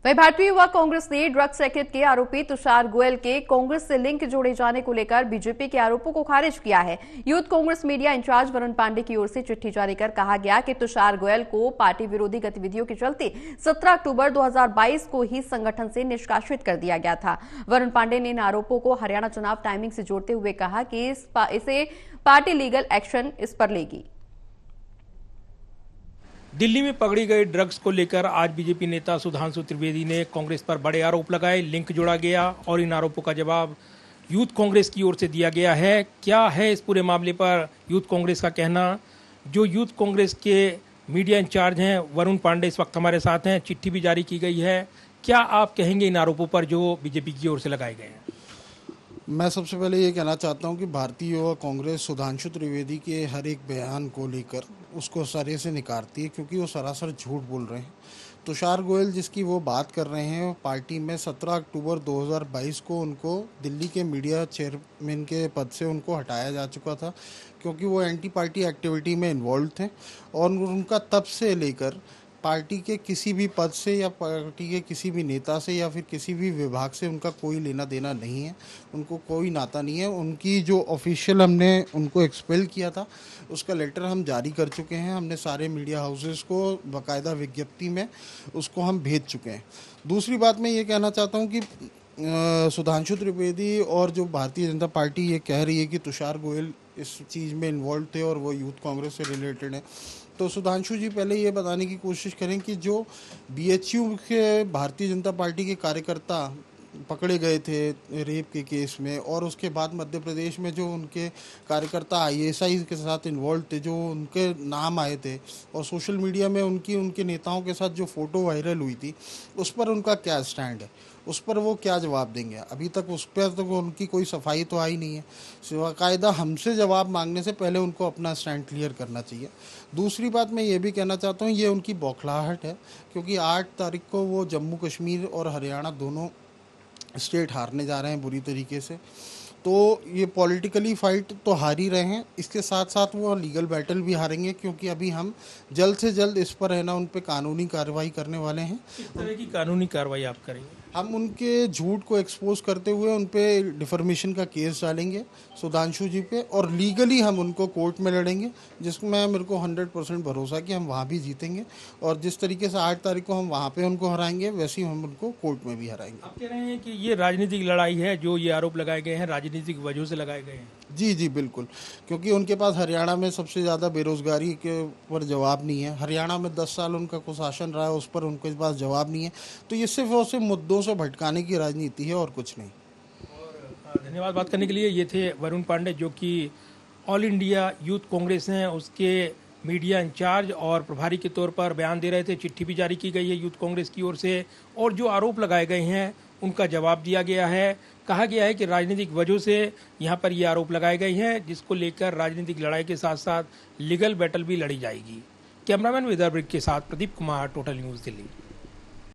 वहीं भारतीय युवा कांग्रेस ने drugs racket के आरोपी तुषार गोयल के कांग्रेस से लिंक जोड़े जाने को लेकर बीजेपी के आरोपों को खारिज किया है। Youth Congress media incharge Varun Pandey की ओर से चिट्ठी जारी कर कहा गया कि तुषार गोयल को पार्टी विरोधी गतिविधियों के चलते 17 अक्टूबर 2022 को ही संगठन से निष्कासित कर दिया गया था। वरुण पांडे ने इन आरोपों को हरियाणा चुनाव टाइमिंग से जोड़ते हुए कहा कि इसे पार्टी लीगल एक्शन इस पर लेगी। दिल्ली में पकड़ी गई ड्रग्स को लेकर आज बीजेपी नेता सुधांशु त्रिवेदी ने कांग्रेस पर बड़े आरोप लगाए। लिंक जोड़ा गया और इन आरोपों का जवाब यूथ कांग्रेस की ओर से दिया गया है। क्या है इस पूरे मामले पर यूथ कांग्रेस का कहना? जो यूथ कांग्रेस के मीडिया इंचार्ज हैं वरुण पांडे इस वक्त हमारे साथ हैं। चिट्ठी भी जारी की गई है। क्या आप कहेंगे इन आरोपों पर जो बीजेपी की ओर से लगाए गए हैं? मैं सबसे पहले ये कहना चाहता हूँ कि भारतीय युवा कांग्रेस सुधांशु त्रिवेदी के हर एक बयान को लेकर उसको सरे से निकारती है, क्योंकि वो सरासर झूठ बोल रहे हैं। तुषार गोयल जिसकी वो बात कर रहे हैं, पार्टी में 17 अक्टूबर 2022 को उनको दिल्ली के मीडिया चेयरमैन के पद से उनको हटाया जा चुका था, क्योंकि वो एंटी पार्टी एक्टिविटी में इन्वॉल्व थे। और उनका तब से लेकर पार्टी के किसी भी पद से या पार्टी के किसी भी नेता से या फिर किसी भी विभाग से उनका कोई लेना देना नहीं है, उनको कोई नाता नहीं है। उनकी जो ऑफिशियल हमने उनको एक्सपेल किया था उसका लेटर हम जारी कर चुके हैं। हमने सारे मीडिया हाउसेस को बाकायदा विज्ञप्ति में उसको हम भेज चुके हैं। दूसरी बात मैं ये कहना चाहता हूँ कि सुधांशु त्रिवेदी और जो भारतीय जनता पार्टी ये कह रही है कि तुषार गोयल इस चीज़ में इन्वॉल्व थे और वो यूथ कांग्रेस से रिलेटेड है, तो सुधांशु जी पहले ये बताने की कोशिश करें कि जो बीएचयू के भारतीय जनता पार्टी के कार्यकर्ता पकड़े गए थे रेप के केस में, और उसके बाद मध्य प्रदेश में जो उनके कार्यकर्ता आईएसआई के साथ इन्वॉल्व थे, जो उनके नाम आए थे और सोशल मीडिया में उनके नेताओं के साथ जो फ़ोटो वायरल हुई थी, उस पर उनका क्या स्टैंड है, उस पर वो क्या जवाब देंगे? अभी तक उस पर तो उनकी कोई सफाई तो आई नहीं है। बाकायदा हमसे जवाब मांगने से पहले उनको अपना स्टैंड क्लियर करना चाहिए। दूसरी बात मैं ये भी कहना चाहता हूँ, ये उनकी बौखलाहट है, क्योंकि 8 तारीख को वो जम्मू कश्मीर और हरियाणा दोनों स्टेट हारने जा रहे हैं बुरी तरीके से। तो ये पॉलिटिकली फाइट तो हार ही रहे हैं, इसके साथ साथ वो लीगल बैटल भी हारेंगे, क्योंकि अभी हम जल्द से जल्द इस पर है ना उन पे कानूनी कार्रवाई करने वाले हैं। किस तरह की कानूनी कार्रवाई आप करेंगे? हम उनके झूठ को एक्सपोज करते हुए उन पे डिफर्मेशन का केस डालेंगे सुधांशु जी पे, और लीगली हम उनको कोर्ट में लड़ेंगे, जिसमें मेरे को 100% भरोसा कि हम वहाँ भी जीतेंगे। और जिस तरीके से 8 तारीख को हम वहाँ पे उनको हराएंगे, वैसे ही हम उनको कोर्ट में भी हराएंगे। आप कह रहे हैं कि ये राजनीतिक लड़ाई है, जो ये आरोप लगाए गए हैं राजनीतिक वजह से लगाए गए हैं? जी जी बिल्कुल, क्योंकि उनके पास हरियाणा में सबसे ज़्यादा बेरोजगारी के ऊपर जवाब नहीं है। हरियाणा में 10 साल उनका कुशासन रहा है, उस पर उनके पास जवाब नहीं है। तो ये सिर्फ और सिर्फ मुद्दों से भटकाने की राजनीति है और कुछ नहीं। और धन्यवाद बात करने के लिए। ये थे वरुण पांडे, जो कि ऑल इंडिया यूथ कांग्रेस हैं उसके मीडिया इंचार्ज और प्रभारी के तौर पर बयान दे रहे थे। चिट्ठी भी जारी की गई है यूथ कांग्रेस की ओर से, और जो आरोप लगाए गए हैं उनका जवाब दिया गया है। कहा गया है कि राजनीतिक वजहों से यहाँ पर ये आरोप लगाए गए हैं, जिसको लेकर राजनीतिक लड़ाई के साथ साथ लीगल बैटल भी लड़ी जाएगी। कैमरामैन विदर्भ के साथ प्रदीप कुमार, टोटल न्यूज़ दिल्ली।